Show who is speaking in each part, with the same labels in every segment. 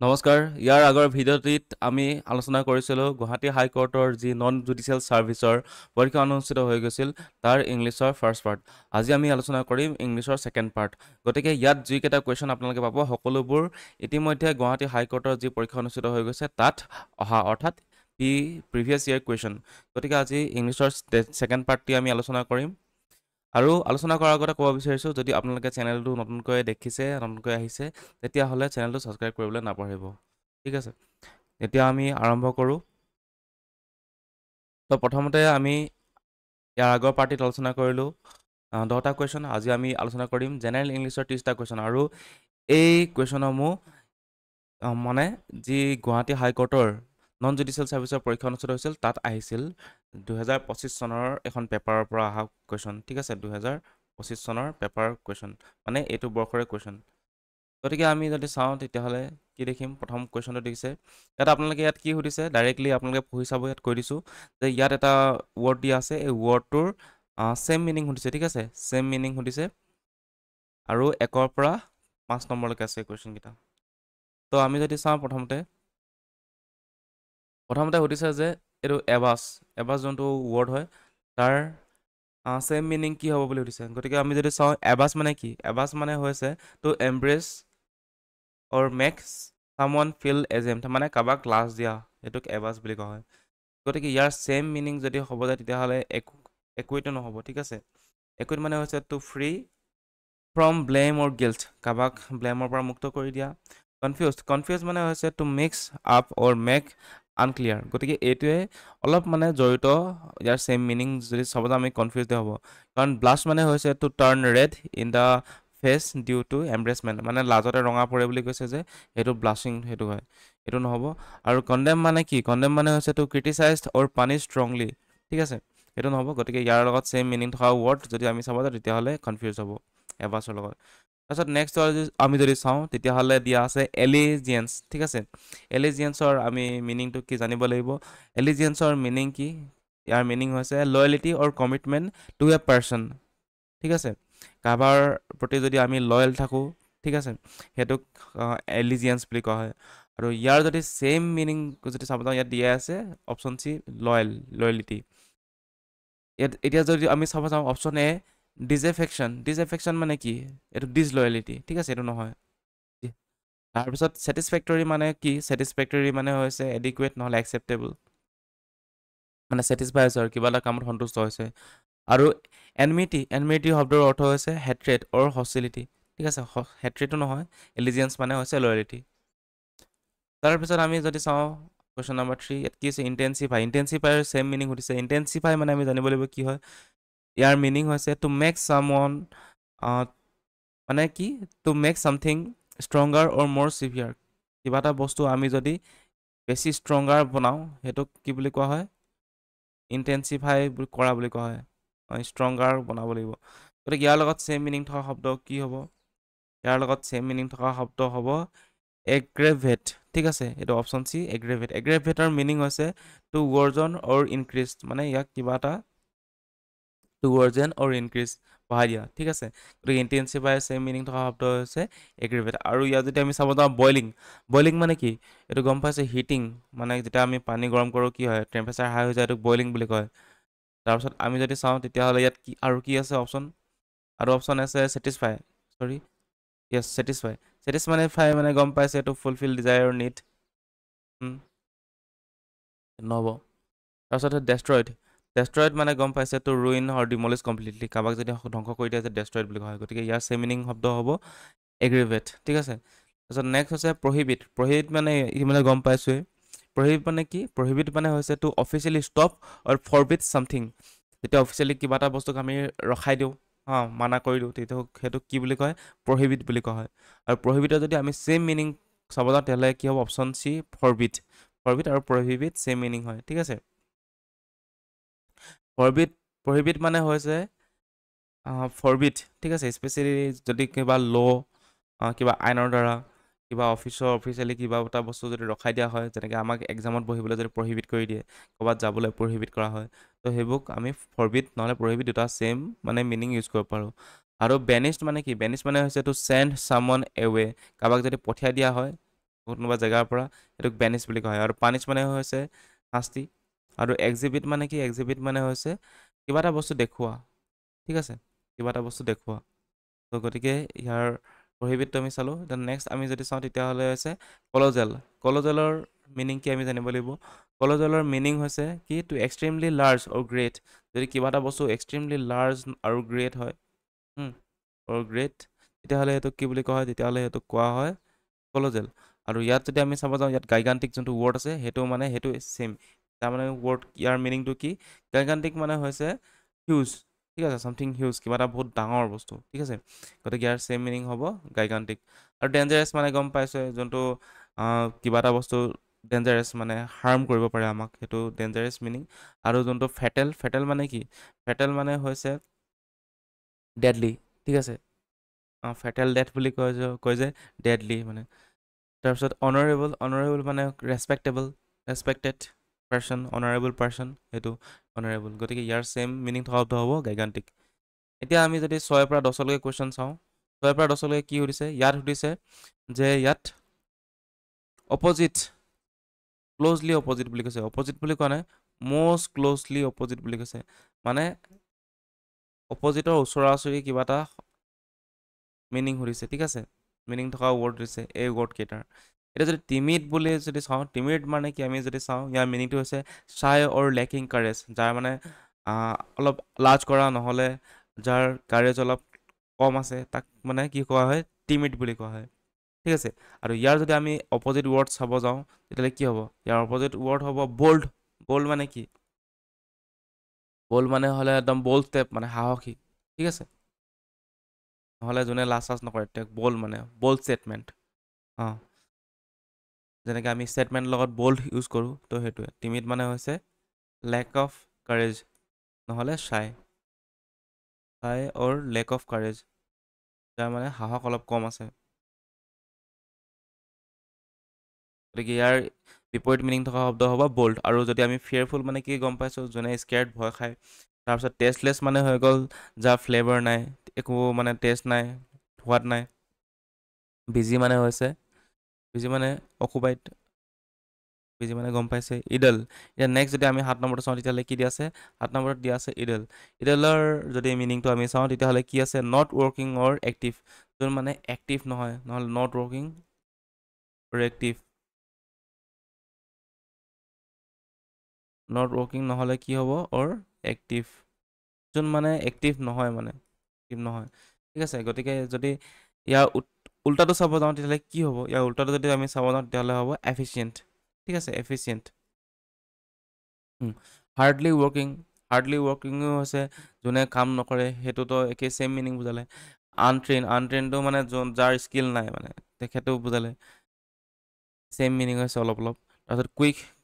Speaker 1: নমস্কাৰ ইয়াৰ আগৰ ভিডিঅ'টিত আমি আলোচনা কৰিছিলোঁ গুৱাহাটী হাইকোৰ্টৰ যি নন জুডিচিয়েল ছাৰ্ভিচৰ পৰীক্ষা অনুষ্ঠিত হৈ গৈছিল তাৰ ইংলিছৰ ফাৰ্ষ্ট পাৰ্ট আজি আমি আলোচনা কৰিম ইংলিছৰ ছেকেণ্ড পাৰ্ট গতিকে ইয়াত যিকেইটা কুৱেশ্যন আপোনালোকে পাব সকলোবোৰ ইতিমধ্যে গুৱাহাটী হাইকোৰ্টৰ যি পৰীক্ষা অনুষ্ঠিত হৈ গৈছে তাত অহা অৰ্থাৎ প্ৰিভিয়াছ ইয়েৰ কুৱেশ্যন গতিকে আজি ইংলিছৰ ছেকেণ্ড পাৰ্টটি আমি আলোচনা কৰিম আৰু আলোচনা কৰাৰ আগতে ক'ব বিচাৰিছোঁ যদি আপোনালোকে চেনেলটো নতুনকৈ দেখিছে নতুনকৈ আহিছে তেতিয়াহ'লে চেনেলটো ছাবস্ক্ৰাইব কৰিবলৈ নাপাহৰিব ঠিক আছে এতিয়া আমি আৰম্ভ কৰোঁ তো প্ৰথমতে আমি ইয়াৰ আগৰ পাৰ্টিত আলোচনা কৰিলোঁ 10টা কুৱেশ্যন আজি আমি আলোচনা কৰিম জেনেৰেল ইংলিছৰ 30টা কুৱেশ্যন আৰু এই কুৱেশ্যনসমূহ মানে যি গুৱাহাটী হাইকোৰ্টৰ নন জুডিচিয়েল ছাৰ্ভিচৰ পৰীক্ষা অনুষ্ঠিত হৈছিল তাত আহিছিল 2025 চনৰ এখন পেপাৰৰ পৰা অহা কুৱেশ্যন ঠিক আছে 2025 চনৰ পেপাৰ কুৱেশ্যন মানে এইটো বৰ্ষৰে কুৱেশ্যন গতিকে আমি যদি চাওঁ তেতিয়াহ'লে কি দেখিম প্ৰথম কুৱেশ্যনটো দেখিছে ইয়াত আপোনালোকে ইয়াত কি সুধিছে ডাইৰেক্টলি আপোনালোকে পঢ়ি চাব ইয়াত কৈ দিছোঁ যে ইয়াত এটা ৱৰ্ড দিয়া আছে এই ৱৰ্ডটোৰ ছেম মিনিং সুধিছে ঠিক আছে ছেম মিনিং সুধিছে আৰু 1ৰ পৰা 5 নম্বৰলৈকে আছে কুৱেশ্যনকেইটা তো আমি যদি চাওঁ প্ৰথমতে সুধিছে যে এইটো এবাছ যোনটো ৱৰ্ড হয় তাৰ ছেম মিনিং কি হ'ব বুলি সুধিছে গতিকে আমি যদি চাওঁ এবাছ মানে কি এবাছ মানে হৈছে টু এম্ব্ৰেছ অৰ মেক চামৱান ফিল এজেম মানে কাৰোবাক লাজ দিয়া সেইটোক এবাছ বুলি কোৱা হয় গতিকে ইয়াৰ ছেম মিনিং যদি হ'ব যায় তেতিয়াহ'লে একোৱেইটো নহ'ব ঠিক আছে একোৱেইট মানে হৈছে to free from blame or guilt কাৰোবাক ব্লেমৰ পৰা মুক্ত কৰি দিয়া কনফিউজ মানে হৈছে to mix up or make unclear গতিকে এইটোৱে অলপ মানে জড়িত ইয়াৰ ছেম মিনিং যদি চাব যাওঁ আমি কনফিউজড হ'ব কাৰণ ব্লাছ মানে হৈছে to turn red in the face due to embarrassment মানে লাজতে ৰঙা পৰে বুলি কৈছে যে সেইটো ব্লাছিং সেইটো হয় এইটো নহ'ব আৰু কণ্ডেম মানে কি কণ্ডেম মানে হৈছে টু ক্ৰিটিচাইজ অৰ পানিছ ষ্ট্ৰংলি ঠিক আছে এইটো নহ'ব গতিকে ইয়াৰ লগত ছেম মিনিং থকা ৱৰ্ড যদি আমি চাব যাওঁ তেতিয়াহ'লে কনফিউজ হ'ব এবাছৰ লগত তাৰপিছত নেক্সট আমি যদি চাওঁ তেতিয়াহ'লে দিয়া আছে এলিজিয়েন্স ঠিক আছে এলিজিয়েন্সৰ আমি মিনিংটো কি জানিব লাগিব এলিজিয়েন্সৰ মিনিং কি ইয়াৰ মিনিং হৈছে লয়েলিটি অৰ কমিটমেণ্ট টু এ পাৰ্চন ঠিক আছে কাৰোবাৰ প্ৰতি যদি আমি লয়েল থাকোঁ ঠিক আছে সেইটোক এলিজিয়েন্স বুলি কোৱা হয় আৰু ইয়াৰ যদি ছেম মিনিং যদি চাব যাওঁ ইয়াত দিয়া আছে অপশ্যন চি লয়েলিটি এতিয়া যদি আমি চাব যাওঁ অপশ্যন এ ডিজএফেকশ্যন মানে কি এইটো ডিছলয়েলিটি ঠিক আছে এইটো নহয় তাৰপিছত ছেটিছফেক্টৰী মানে কি ছেটিছফেক্টৰী মানে হৈছে এডিকুৱেট নহ'লে একচেপ্টেবল মানে ছেটিছফাই হৈছে আৰু কিবা এটা কামত সন্তুষ্ট হৈছে আৰু এনমিটি শব্দৰ অৰ্থ হৈছে হেট্ৰেড অৰ হষ্টিলিটি ঠিক আছে হেট্ৰেডটো নহয় এলিজিয়েন্স মানে হৈছে লয়েলিটি তাৰপিছত আমি যদি চাওঁ কুৱেশ্যন নম্বৰ 3 ইয়াত কি আছে ইণ্টেনচিফাইৰ ছেম মিনিং সুধিছে ইণ্টেনচিফাই মানে আমি জানিব লাগিব কি হয় ইয়াৰ মিনিং হৈছে টু মেক চামৱান মানে কি টু মেক ছামথিং ষ্ট্ৰংগাৰ অৰ মোৰ চিভিয়াৰ কিবা এটা বস্তু আমি যদি বেছি ষ্ট্ৰংগাৰ বনাওঁ সেইটোক কি বুলি কোৱা হয় ইণ্টেনচিফাই কৰা বুলি কোৱা হয় ষ্ট্ৰংগাৰ বনাব লাগিব গতিকে ইয়াৰ লগত ছেম মিনিং থকা শব্দ কি হ'ব ইয়াৰ লগত ছেম মিনিং থকা শব্দ হ'ব এগ্ৰেভেট ঠিক আছে এইটো অপশ্যন চি এগ্ৰেভেটৰ মিনিং হৈছে টু ৱৰ্জন অৰ ইনক্ৰিজ মানে ইয়াক কিবা এটা টু ৱৰ্জন অৰ ইনক্ৰিজ বঢ়াই দিয়া ঠিক আছে গতিকে ইণ্টেনচিফাই ছেম মিনিং থকা শব্দ হৈছে এগ্ৰিভেট আৰু ইয়াত যদি আমি চাব যাওঁ বইলিং মানে কি এইটো গম পাইছে হিটিং মানে যেতিয়া আমি পানী গৰম কৰোঁ কি হয় টেম্পাৰেচাৰ হাই হৈ যায় এইটো বইলিং বুলি কয় তাৰপিছত আমি যদি চাওঁ তেতিয়াহ'লে ইয়াত কি আৰু কি আছে অপশ্যন আৰু অপশ্যন আছে ছেটিছফাই মানে গম পাইছে এইটো ফুলফিল ডিজায়াৰ নিড নহ'ব তাৰপিছত ডেষ্ট্ৰইড মানে গম পাইছে টু ৰুইন অৰ ডিমলিছ কমপ্লিটলি কাৰোবাক যদি ধ্বংস কৰি দিয়ে যে ডেষ্ট্ৰইড বুলি কোৱা হয় গতিকে ইয়াৰ ছেম মিনিং শব্দ হ'ব এগ্ৰিভেট ঠিক আছে তাৰপিছত নেক্সট হৈছে প্ৰহিবিট মানে ই মানে গম পাইছোৱেই প্ৰহিবিট মানে কি প্ৰহিবিট মানে হৈছে টু অফিচিয়েলি ষ্টপ অৰ ফৰবিট ছামথিং যেতিয়া অফিচিয়েলি কিবা এটা বস্তুক আমি ৰখাই দিওঁ মানা কৰি দিওঁ তেতিয়া সেইটোক কি বুলি কয় প্ৰহিবিট বুলি কোৱা হয় আৰু প্ৰহিবিটৰ যদি আমি ছেম মিনিং চাব যাওঁ তেতিয়াহ'লে কি হ'ব অপশ্যন চি ফৰবিট আৰু প্ৰহিবিট ছেম মিনিং হয় ঠিক আছে প্ৰহিবিট মানে হৈছে ফৰবিট ঠিক আছে স্পেচিয়েলি যদি কিবা কিবা আইনৰ দ্বাৰা কিবা অফিচিয়েলি কিবা এটা বস্তু যদি ৰখাই দিয়া হয় যেনেকৈ আমাক এক্সামত বহিবলৈ যদি প্ৰহিবিট কৰি দিয়ে ক'ৰবাত যাবলৈ প্ৰহিবিট কৰা হয় তো সেইবোৰক আমি ফৰবিট নহ'লে প্ৰহিবিট দুটা ছেম মানে মিনিং ইউজ কৰিব পাৰোঁ আৰু বেনিছড মানে কি বেনিছড মানে হৈছে টু চেণ্ড ছামৱান এৱে কাৰোবাক যদি পঠিয়াই দিয়া হয় কোনোবা জেগাৰ পৰা এইটোক বেনিছ বুলি কোৱা হয় আৰু পানিছ মানে হৈছে শাস্তি আৰু এক্সিবিট মানে কি এক্সিবিট মানে হৈছে কিবা এটা বস্তু দেখুওৱা ঠিক আছে কিবা এটা বস্তু দেখুওৱা তো গতিকে ইয়াৰ প্ৰহিবিটটো আমি চালোঁ দেন নেক্সট আমি যদি চাওঁ তেতিয়াহ'লে হৈছে কলজেল কলজেলৰ মিনিং কি আমি জানিব লাগিব কলজেলৰ মিনিং হৈছে কি টু এক্সট্ৰিমলি লাৰ্জ অৰ গ্ৰেট যদি কিবা এটা বস্তু এক্সট্ৰিমলি লাৰ্জ আৰু গ্ৰেট হয় অৰ গ্ৰেট তেতিয়াহ'লে সেইটোক কি বুলি কোৱা হয় তেতিয়াহ'লে সেইটোক কোৱা হয় কলজেল আৰু ইয়াত যদি আমি চাব যাওঁ ইয়াত গাইগান্টিক যোনটো ৱৰ্ড আছে সেইটো মানে সেইটো ছেইম তাৰমানে ৱৰ্ড ইয়াৰ মিনিংটো কি গাইগান্টিক মানে হৈছে হিউজ ঠিক আছে চামথিং হিউজ কিবা এটা বহুত ডাঙৰ বস্তু ঠিক আছে গতিকে ইয়াৰ ছেইম মিনিং হ'ব গাইগান্টিক আৰু ডেঞ্জাৰাছ মানে গম পাইছে যোনটো কিবা এটা বস্তু ডেঞ্জাৰাছ মানে হাৰ্ম কৰিব পাৰে আমাক সেইটো ডেঞ্জাৰাছ মিনিং আৰু যোনটো ফেটেল ফেটেল মানে কি ফেটেল মানে হৈছে ডেডলি ঠিক আছে ফেটেল ডেথ বুলি কয় যে ডেডলি মানে তাৰপিছত অনাৰেবল অনাৰেবল মানে ৰেচপেক্টেড পাৰ্চন অনাৰেবল পাৰ্চন সেইটো অনাৰেবল গতিকে ইয়াৰ ছেইম মিনিং থকা শব্দ হ'ব গাইগান্টিক এতিয়া আমি যদি 6 পৰা 10লৈকে কুৱেশ্যন চাওঁ 6 পৰা 10লৈকে কি সুধিছে ইয়াত সুধিছে যে ইয়াত অপজিট ক্ল'জলি অপজিট বুলি কৈছে অপজিট বুলি কোৱা নাই মষ্ট ক্ল'জলি অপজিট বুলি কৈছে মানে অপজিটৰ ওচৰা ওচৰি কিবা এটা মিনিং সুধিছে ঠিক আছে মিনিং থকা ৱৰ্ড দিছে এই ৱৰ্ড কেইটাৰ এতিয়া যদি টিমিড বুলি যদি চাওঁ টিমিড মানে কি আমি যদি চাওঁ ইয়াৰ মিনিংটো হৈছে চাই অৰ লেকিং কাৰেজ যাৰ মানে অলপ লাজ কৰা নহ'লে যাৰ কাৰেজ অলপ কম আছে তাক মানে কি কোৱা হয় টিমিড বুলি কোৱা হয় ঠিক আছে আৰু ইয়াৰ যদি আমি অপজিট ৱৰ্ড চাব যাওঁ তেতিয়াহ'লে কি হ'ব ইয়াৰ অপজিট ৱৰ্ড হ'ব বল্ড বল্ড মানে কি বল্ড মানে হ'লে একদম বল্ড ষ্টেপ মানে সাহসী ঠিক আছে নহ'লে যোনে লাজ চাজ নকৰে তেওঁক বল্ড মানে বল্ড ষ্টেটমেণ্ট অঁ যেনেকৈ আমি ষ্টেটমেণ্ট লগত বল্ড ইউজ কৰোঁ তো সেইটোৱে টিমিড মানে হৈছে লেক অফ কাৰেজ নহ'লে চাই অৰ লেক অফ কাৰেজ যাৰ মানে সাহস অলপ কম আছে গতিকে ইয়াৰ বিপৰীত মিনিং থকা শব্দ হ'ব বল্ড আৰু যদি আমি ফিয়াৰফুল মানে কি গম পাইছোঁ যোনে স্কেয়াৰ্ড ভয় খায় তাৰপিছত টেষ্টলেছ মানে হৈ গ'ল যাৰ ফ্লেভাৰ নাই একো মানে টেষ্ট নাই সোৱাদ নাই বিজি মানে হৈছে বিজি মানে অকুপাইড বিজি মানে গম পাইছে ইডল এতিয়া নেক্সট যদি আমি 7 নম্বৰটো চাওঁ তেতিয়াহ'লে কি দিয়া আছে 7 নম্বৰত দিয়া আছে ইডল ইডলৰ যদি মিনিংটো আমি চাওঁ তেতিয়াহ'লে কি আছে নট ৱৰ্কিং অৰ এক্টিভ যোন মানে এক্টিভ নহয় নহ'লে not working or active not working নহ'লে কি হ'ব অৰ এক্টিভ যোন মানে এক্টিভ নহয় মানে এক্টিভ নহয় ঠিক আছে গতিকে যদি ইয়াৰ উল্টাটো চাব যাওঁ তেতিয়াহ'লে কি হ'ব ইয়াৰ উল্টাটো যদি আমি চাব যাওঁ তেতিয়াহ'লে হ'ব এফিচিয়েণ্ট ঠিক আছে এফিচিয়েণ্ট হাৰ্ডলি ৱৰ্কিঙো হৈছে যোনে কাম নকৰে সেইটোতো একেই ছেইম মিনিং বুজালে আনট্ৰেইনটো মানে যাৰ স্কিল নাই মানে তেখেতো বুজালে ছেইম মিনিং হৈছে অলপ অলপ তাৰপিছত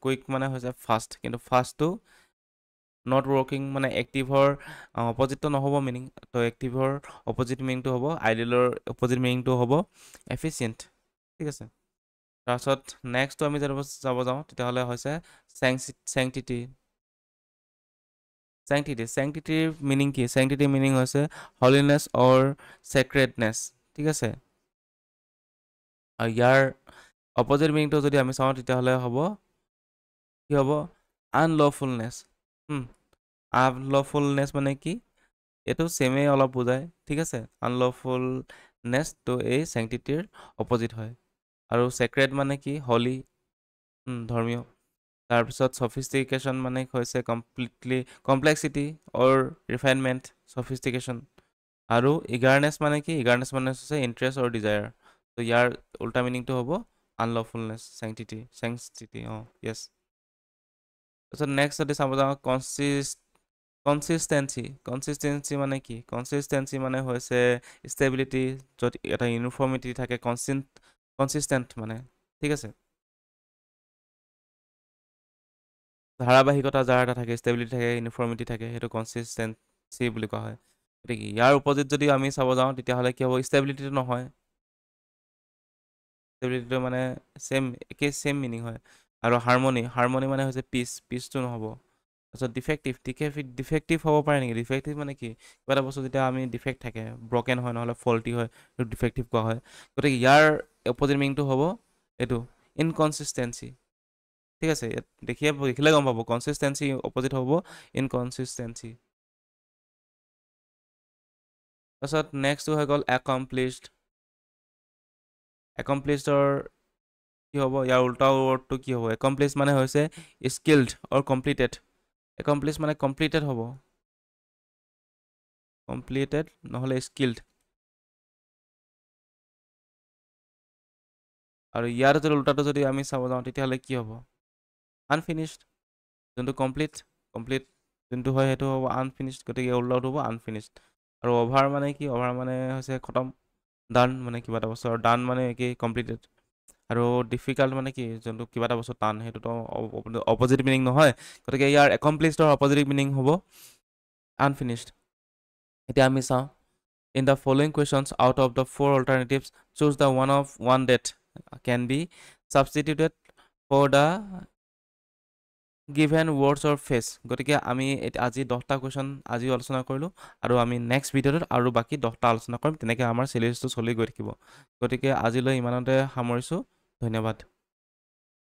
Speaker 1: কুইক মানে হৈছে ফাষ্ট কিন্তু ফাষ্টটো নট ৱৰ্কিং মানে এক্টিভৰ অপজিটটো নহ'ব মিনিং তো এক্টিভৰ অপজিট মিনিংটো হ'ব আইডিয়েলৰ অপজিট মিনিংটো হ'ব এফিচিয়েণ্ট ঠিক আছে তাৰপিছত নেক্সটটো আমি যদি যাব যাওঁ তেতিয়াহ'লে হৈছে চেংটিটিৰ মিনিং কি চেংটিটিৰ মিনিং হৈছে হলিনেছ অৰ চেক্ৰেডনেছ ঠিক আছে আৰু ইয়াৰ অপজিট মিনিংটো যদি আমি চাওঁ তেতিয়াহ'লে হ'ব কি হ'ব আনলফুলনেছ আনলফুলনেছ মানে কি এইটো ছেমেই অলপ বুজায় ঠিক আছে আনলফুলনেছটো এই চেংটিটিৰ অপজিট হয় আৰু চেক্ৰেড মানে কি হলি ধৰ্মীয় তাৰপিছত চফিষ্টিকেশ্যন মানে হৈছে কমপ্লেক্সিটি অৰ ৰিফাইনমেণ্ট চফিষ্টিকেশ্যন আৰু ইগাৰনেছ মানে কি ইগাৰনেছ মানে হৈছে ইণ্টাৰেষ্ট অৰ ডিজায়াৰ তো ইয়াৰ উল্টা মিনিংটো হ'ব আনলফুলনেছ চেংটিটি য়েছ তাৰপিছত নেক্সট যদি চাব যাওঁ কনচিষ্টেঞ্চি মানে কি কনচিষ্টেঞ্চি মানে হৈছে ষ্টেবিলিটি য'ত এটা ইউনিফৰ্মিটি থাকে কনচিষ্টেণ্ট মানে ঠিক আছে ধাৰাবাহিকতা যাৰ এটা থাকে ষ্টেবিলিটি থাকে ইউনিফৰ্মিটি থাকে সেইটো কনচিষ্টেঞ্চি বুলি কোৱা হয় গতিকে ইয়াৰ অপজিট যদি আমি চাব যাওঁ তেতিয়াহ'লে কি হ'ব ষ্টেবিলিটিটো নহয় ষ্টেবিলিটিটো মানে ছেইম মিনিং হয় আৰু হাৰমনি মানে হৈছে পিচটো নহ'ব তাৰপিছত ডিফেক্টিভ হ'ব পাৰে নেকি ডিফেক্টিভ মানে কি কিবা এটা বস্তু যেতিয়া আমি ডিফেক্ট থাকে ব্ৰকেন হয় নহ'লে ফল্টি হয় সেইটো ডিফেক্টিভ কোৱা হয় গতিকে ইয়াৰ অপজিট মিনিংটো হ'ব এইটো ইনকনসিস্টেন্সি ঠিক আছে দেখিলে গম পাব কনসিস্টেন্সি অপজিট হ'ব ইনকনসিস্টেন্সি তাৰপিছত নেক্সটটো হৈ গ'ল একাম্পলিছডৰ কি হ'ব ইয়াৰ উল্টা ৱৰ্ডটো কি হ'ব একাম্পলিছ মানে হৈছে স্কিল্ড অৰ কমপ্লিটেড একাম্পলিছ মানে কমপ্লিটেড হ'ব কমপ্লিটেড নহ'লে স্কিল্ড আৰু ইয়াৰ যদি উল্টাটো যদি আমি চাব যাওঁ তেতিয়াহ'লে কি হ'ব আনফিনিশ্ড যোনটো কমপ্লিট যোনটো হয় সেইটো হ'ব আনফিনিশ্ড গতিকে উল্টাটো হ'ব আনফিনিশ্ড আৰু অভাৰ মানে কি অভাৰ মানে হৈছে খতম ডান মানে কিবা এটা বস্তু আৰু ডান মানে কি কমপ্লিটেড আৰু ডিফিকাল্ট মানে কি যোনটো কিবা এটা বস্তু টান সেইটোতো অপজিট মিনিং নহয় গতিকে ইয়াৰ একাম্পলিছডৰ অপজিট মিনিং হ'ব আনফিনিশ্ড এতিয়া আমি চাওঁ in the following questions out of the 4 alternatives choose the one that can be substituted for the given words or phrase গতিকে আমি আজি 10টা কুৱেশ্যন আজি আলোচনা কৰিলোঁ আৰু আমি নেক্সট ভিডিঅ'টোত আৰু বাকী 10টা আলোচনা কৰিম তেনেকৈ আমাৰ চিৰিজটো চলি গৈ থাকিব গতিকে আজিলৈ ইমানতে সামৰিছোঁ ধন্যবাদ